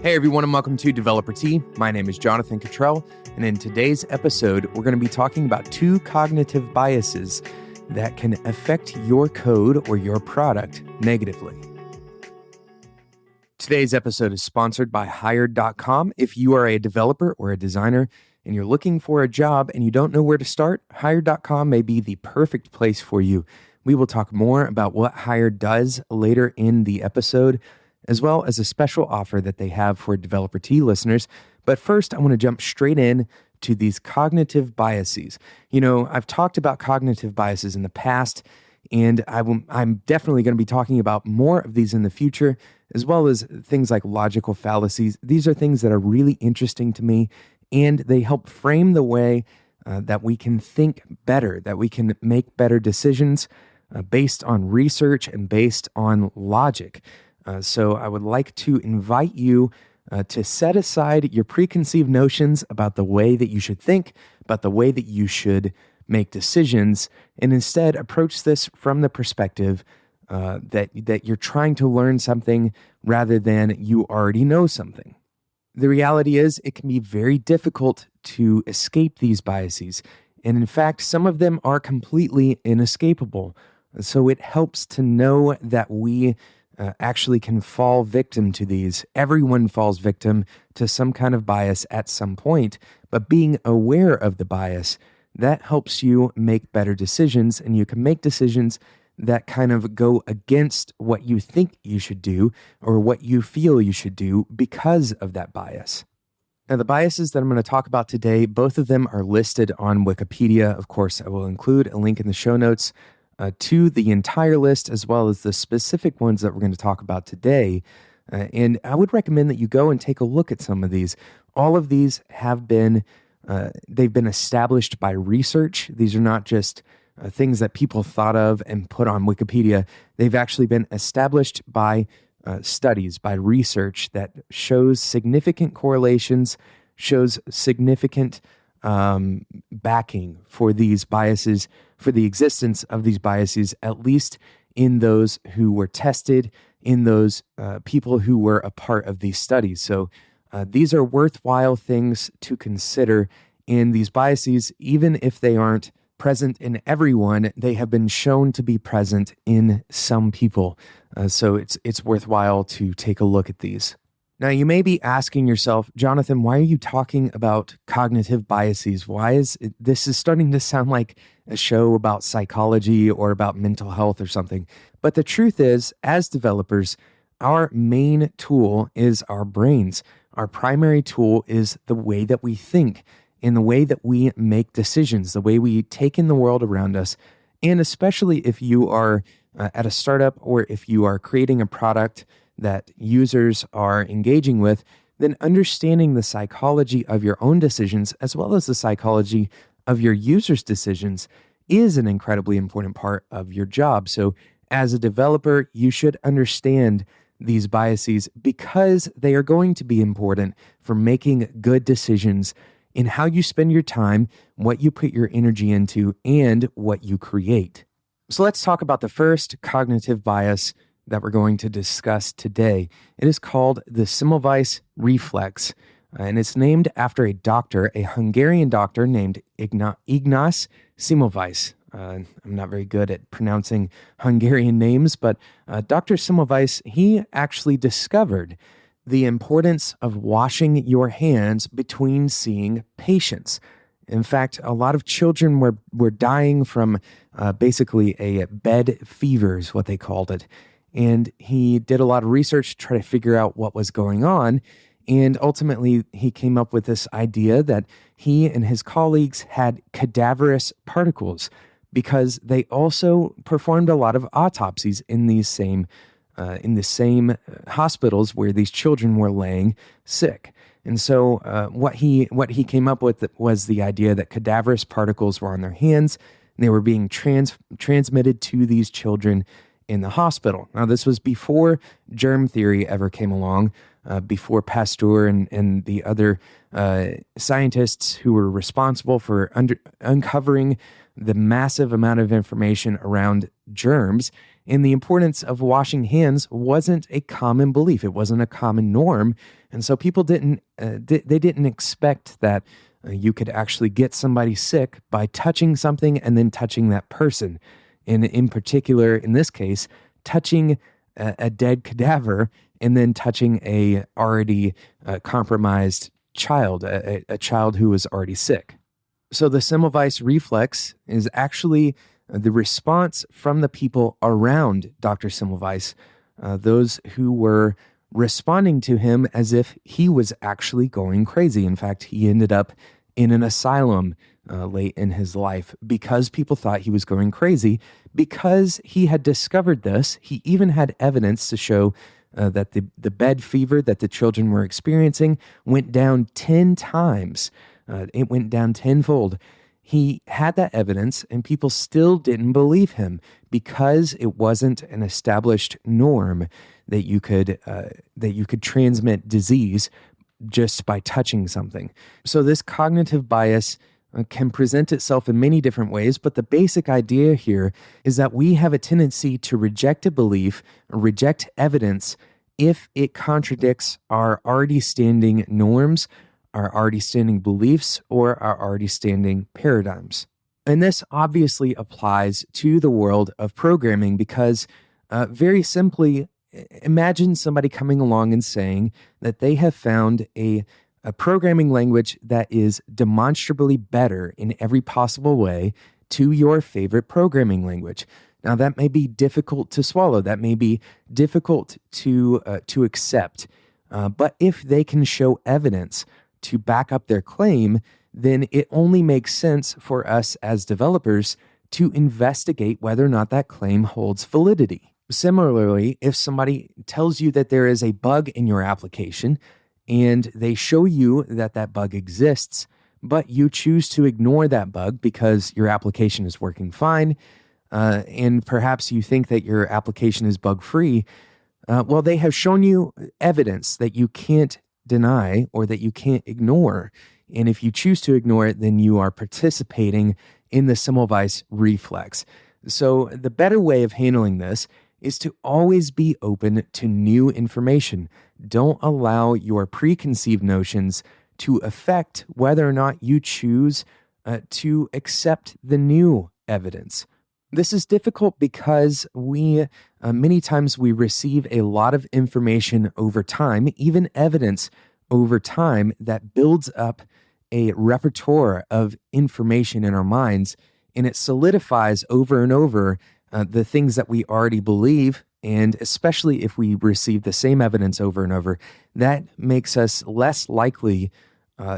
Hey everyone, and welcome to Developer Tea. My name is Jonathan Cottrell, and in today's episode, we're going to be talking about 2 cognitive biases that can affect your code or your product negatively. Today's episode is sponsored by Hired.com. If you are a developer or a designer and you're looking for a job and you don't know where to start, Hired.com may be the perfect place for you. We will talk more about what Hired does later in the episode, as well as a special offer that they have for Developer Tea listeners. But first, I want to jump straight in to these cognitive biases. You know, I've talked about cognitive biases in the past, and I'm definitely going to be talking about more of these in the future, as well as things like logical fallacies. These are things that are really interesting to me, and they help frame the way that we can think better, that we can make better decisions based on research and based on logic. So I would like to invite you to set aside your preconceived notions about the way that you should think, about the way that you should make decisions, and instead approach this from the perspective that you're trying to learn something rather than you already know something. The reality is it can be very difficult to escape these biases, and in fact, some of them are completely inescapable. So it helps to know that we actually can fall victim to these. Everyone falls victim to some kind of bias at some point, but being aware of the bias, that helps you make better decisions, and you can make decisions that kind of go against what you think you should do or what you feel you should do because of that bias. Now, the biases that I'm going to talk about today, both of them are listed on Wikipedia. Of course, I will include a link in the show notes to the entire list, as well as the specific ones that we're going to talk about today. And I would recommend that you go and take a look at some of these. All of these have been, they've been established by research. These are not just things that people thought of and put on Wikipedia. They've actually been established by studies, by research that shows significant correlations, shows significant backing for these biases, for the existence of these biases, at least in those who were tested, in those people who were a part of these studies. So these are worthwhile things to consider. And these biases, even if they aren't present in everyone, they have been shown to be present in some people. So it's worthwhile to take a look at these. Now, you may be asking yourself, Jonathan, why are you talking about cognitive biases? This is starting to sound like a show about psychology or about mental health or something. But the truth is, as developers, our main tool is our brains. Our primary tool is the way that we think and the way that we make decisions, the way we take in the world around us. And especially if you are at a startup or if you are creating a product that users are engaging with, then understanding the psychology of your own decisions as well as the psychology of your users' decisions is an incredibly important part of your job. So as a developer, you should understand these biases because they are going to be important for making good decisions in how you spend your time, what you put your energy into, and what you create. So let's talk about the first cognitive bias that we're going to discuss today. It is called the Semmelweis reflex, and it's named after a doctor, a Hungarian doctor named Ignaz Semmelweis. I'm not very good at pronouncing Hungarian names, but Dr. Semmelweis, he actually discovered the importance of washing your hands between seeing patients. In fact, a lot of children were dying from basically a bed fever is what they called it. And he did a lot of research to try to figure out what was going on. And ultimately, he came up with this idea that he and his colleagues had cadaverous particles because they also performed a lot of autopsies in the same hospitals where these children were laying sick. And so what he came up with was the idea that cadaverous particles were on their hands, and they were being transmitted to these children. in the hospital. Now, this was before germ theory ever came along, before Pasteur and the other scientists who were responsible for uncovering the massive amount of information around germs. And the importance of washing hands wasn't a common belief. It wasn't a common norm. And so people didn't expect that you could actually get somebody sick by touching something and then touching that person. And in particular, in this case, touching a dead cadaver and then touching a already compromised child, a child who was already sick. So the Semmelweis reflex is actually the response from the people around Dr. Semmelweis, those who were responding to him as if he was actually going crazy. In fact, he ended up in an asylum late in his life because people thought he was going crazy. Because he had discovered this, he even had evidence to show that the bed fever that the children were experiencing went down 10 times. It went down tenfold. He had that evidence, and people still didn't believe him because it wasn't an established norm that you could transmit disease just by touching something. So this cognitive bias can present itself in many different ways, but the basic idea here is that we have a tendency to reject a belief or reject evidence if it contradicts our already standing norms, our already standing beliefs, or our already standing paradigms. And this obviously applies to the world of programming because very simply, imagine somebody coming along and saying that they have found a programming language that is demonstrably better in every possible way to your favorite programming language. Now, that may be difficult to swallow. That may be difficult to accept. But if they can show evidence to back up their claim, then it only makes sense for us as developers to investigate whether or not that claim holds validity. Similarly, if somebody tells you that there is a bug in your application and they show you that that bug exists, but you choose to ignore that bug because your application is working fine, and perhaps you think that your application is bug-free, well, they have shown you evidence that you can't deny or that you can't ignore. And if you choose to ignore it, then you are participating in the Semmelweis reflex. So the better way of handling this is to always be open to new information. Don't allow your preconceived notions to affect whether or not you choose to accept the new evidence. This is difficult because many times we receive a lot of information over time, even evidence over time that builds up a repertoire of information in our minds, and it solidifies over and over the things that we already believe. And especially if we receive the same evidence over and over, that makes us less likely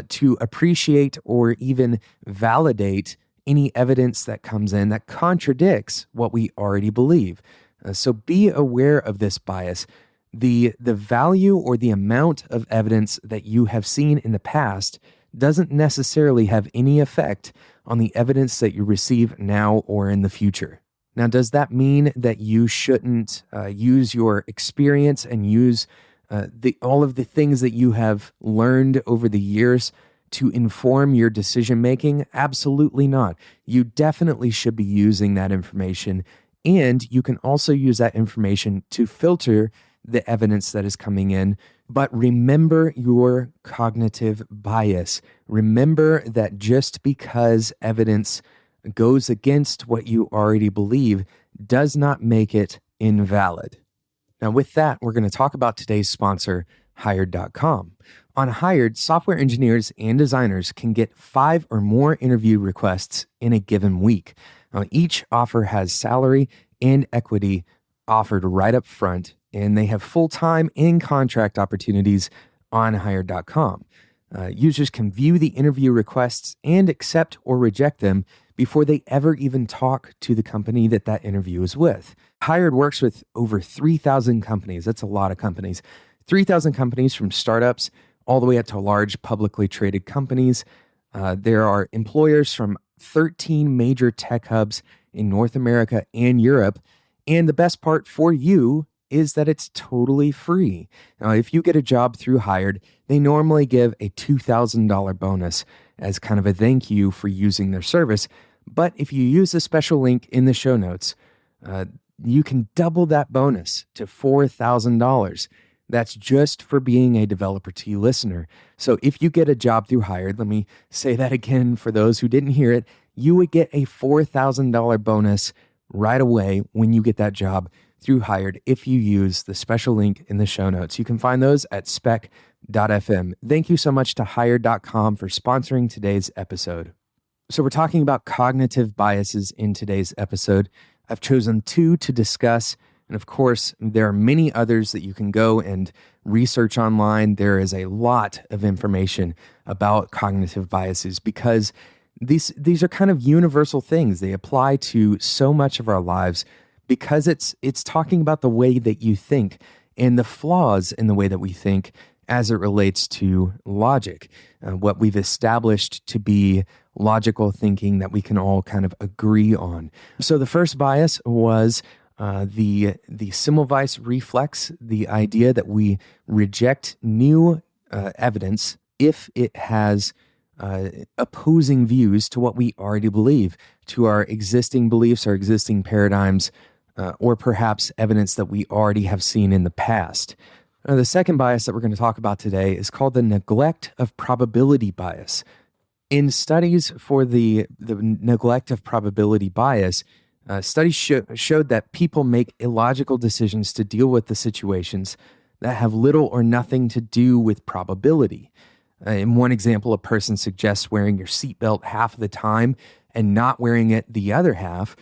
to appreciate or even validate any evidence that comes in that contradicts what we already believe. So be aware of this bias. The value or the amount of evidence that you have seen in the past doesn't necessarily have any effect on the evidence that you receive now or in the future. Now, does that mean that you shouldn't use your experience and use all of the things that you have learned over the years to inform your decision-making? Absolutely not. You definitely should be using that information, and you can also use that information to filter the evidence that is coming in. But remember your cognitive bias. Remember that just because evidence goes against what you already believe does not make it invalid. Now, with that, we're going to talk about today's sponsor, Hired.com. On Hired, software engineers and designers can get 5 or more interview requests in a given week. Now, each offer has salary and equity offered right up front, and they have full-time and contract opportunities on Hired.com. Users can view the interview requests and accept or reject them before they ever even talk to the company that interview is with. Hired works with over 3,000 companies. That's a lot of companies. 3,000 companies from startups all the way up to large publicly traded companies. There are employers from 13 major tech hubs in North America and Europe. And the best part for you is that it's totally free. Now, if you get a job through Hired, they normally give a $2,000 bonus as kind of a thank you for using their service. But if you use a special link in the show notes, you can double that bonus to $4,000. That's just for being a Developer Tea listener. So if you get a job through Hired, let me say that again for those who didn't hear it, you would get a $4,000 bonus right away when you get that job through Hired if you use the special link in the show notes. You can find those at spec.fm. Thank you so much to Hired.com for sponsoring today's episode. So we're talking about cognitive biases in today's episode. I've chosen two to discuss. And of course, there are many others that you can go and research online. There is a lot of information about cognitive biases because these are kind of universal things. They apply to so much of our lives because it's talking about the way that you think and the flaws in the way that we think as it relates to logic, what we've established to be logical thinking that we can all kind of agree on. So the first bias was the Semmelweis reflex, the idea that we reject new evidence if it has opposing views to what we already believe, to our existing beliefs, our existing paradigms, or perhaps evidence that we already have seen in the past. The second bias that we're going to talk about today is called the neglect of probability bias. In studies for the neglect of probability bias, studies showed that people make illogical decisions to deal with the situations that have little or nothing to do with probability. In one example, a person suggests wearing your seatbelt half of the time and not wearing it the other half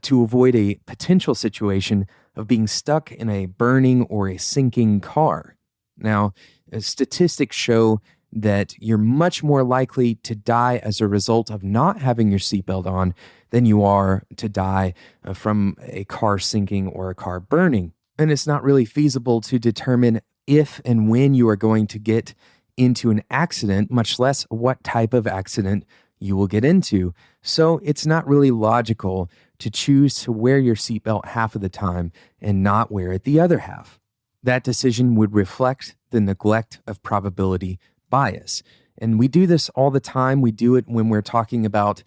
to avoid a potential situation of being stuck in a burning or a sinking car. Now, statistics show that you're much more likely to die as a result of not having your seatbelt on than you are to die from a car sinking or a car burning. And it's not really feasible to determine if and when you are going to get into an accident, much less what type of accident you will get into. So it's not really logical to choose to wear your seatbelt half of the time and not wear it the other half. That decision would reflect the neglect of probability bias. And we do this all the time. We do it when we're talking about,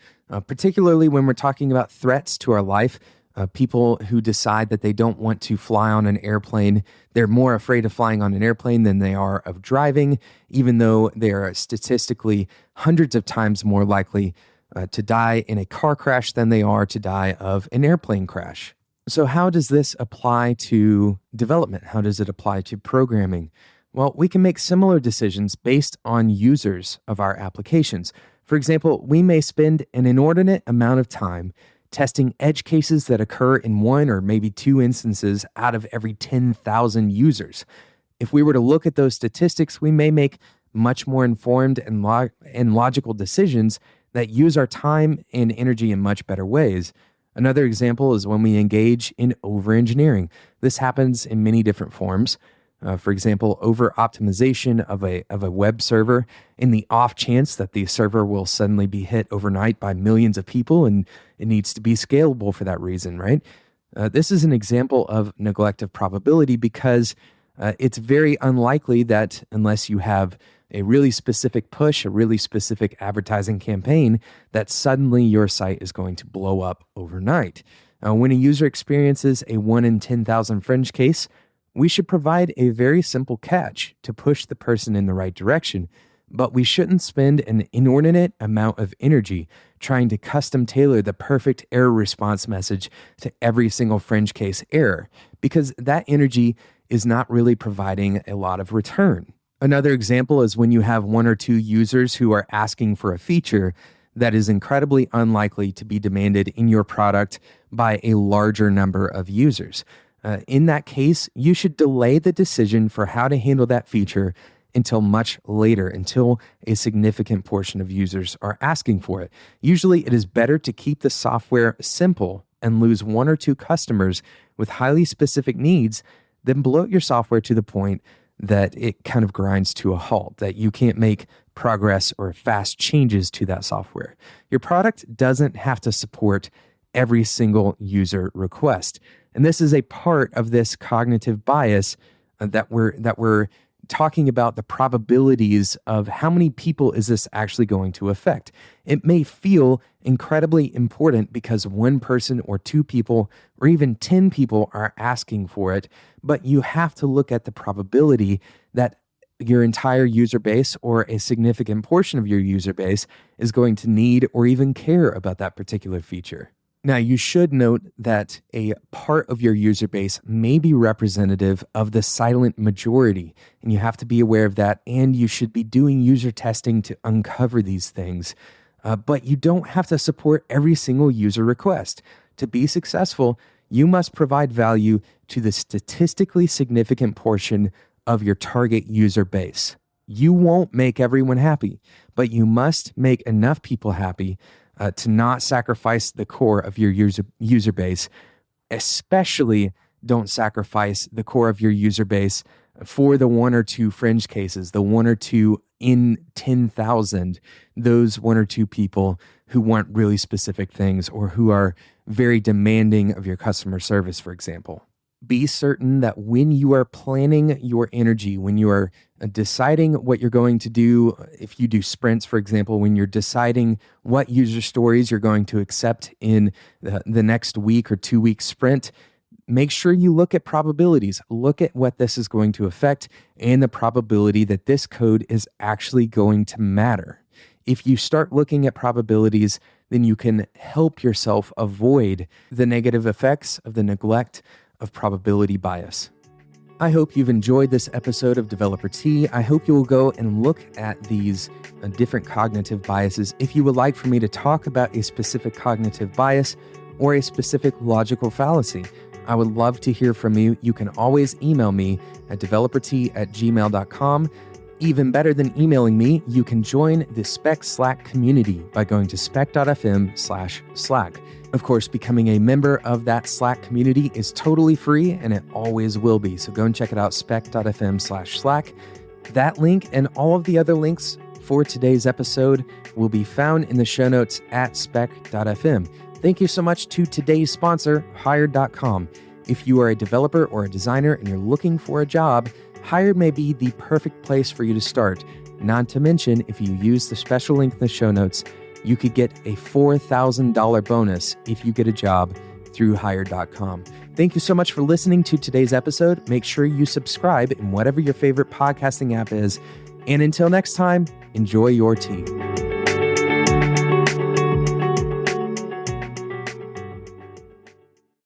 particularly when we're talking about threats to our life. People who decide that they don't want to fly on an airplane, they're more afraid of flying on an airplane than they are of driving, even though they are statistically hundreds of times more likely to die in a car crash than they are to die of an airplane crash. So how does this apply to development? How does it apply to programming? Well, we can make similar decisions based on users of our applications. For example, we may spend an inordinate amount of time testing edge cases that occur in one or maybe two instances out of every 10,000 users. If we were to look at those statistics, we may make much more informed and logical decisions that use our time and energy in much better ways. Another example is when we engage in over-engineering. This happens in many different forms. For example, over-optimization of a web server in the off chance that the server will suddenly be hit overnight by millions of people and it needs to be scalable for that reason, right? This is an example of neglect of probability because it's very unlikely that unless you have a really specific push, a really specific advertising campaign, that suddenly your site is going to blow up overnight. When a user experiences a 1 in 10,000 fringe case, we should provide a very simple catch to push the person in the right direction, but we shouldn't spend an inordinate amount of energy trying to custom tailor the perfect error response message to every single fringe case error, because that energy is not really providing a lot of return. Another example is when you have one or two users who are asking for a feature that is incredibly unlikely to be demanded in your product by a larger number of users. In that case, you should delay the decision for how to handle that feature until much later, until a significant portion of users are asking for it. Usually, it is better to keep the software simple and lose one or two customers with highly specific needs than bloat your software to the point that it kind of grinds to a halt, that you can't make progress or fast changes to that software. Your product doesn't have to support every single user request. And this is a part of this cognitive bias that we're talking about, the probabilities of how many people is this actually going to affect. It may feel incredibly important because one person or two people or even 10 people are asking for it, but you have to look at the probability that your entire user base or a significant portion of your user base is going to need or even care about that particular feature. Now, you should note that a part of your user base may be representative of the silent majority, and you have to be aware of that, and you should be doing user testing to uncover these things. But you don't have to support every single user request. To be successful, you must provide value to the statistically significant portion of your target user base. You won't make everyone happy, but you must make enough people happy to not sacrifice the core of your user base. Especially don't sacrifice the core of your user base for the one or two fringe cases, the one or two in 10,000, those one or two people who want really specific things or who are very demanding of your customer service, for example. Be certain that when you are planning your energy, when you are deciding what you're going to do, if you do sprints, for example, when you're deciding what user stories you're going to accept in the next week or 2 week sprint, make sure you look at probabilities. Look at what this is going to affect and the probability that this code is actually going to matter. If you start looking at probabilities, then you can help yourself avoid the negative effects of the neglect of probability bias. I hope you've enjoyed this episode of Developer Tea. I hope you will go and look at these different cognitive biases. If you would like for me to talk about a specific cognitive bias or a specific logical fallacy, I would love to hear from you. You can always email me at developertea@gmail.com. Even better than emailing me, you can join the Spec Slack community by going to spec.fm/Slack. Of course, becoming a member of that Slack community is totally free, and it always will be. So go and check it out, spec.fm/Slack. That link and all of the other links for today's episode will be found in the show notes at spec.fm. Thank you so much to today's sponsor, Hired.com. If you are a developer or a designer and you're looking for a job, Hired may be the perfect place for you to start. Not to mention, if you use the special link in the show notes, you could get a $4,000 bonus if you get a job through Hired.com. Thank you so much for listening to today's episode. Make sure you subscribe in whatever your favorite podcasting app is. And until next time, enjoy your tea.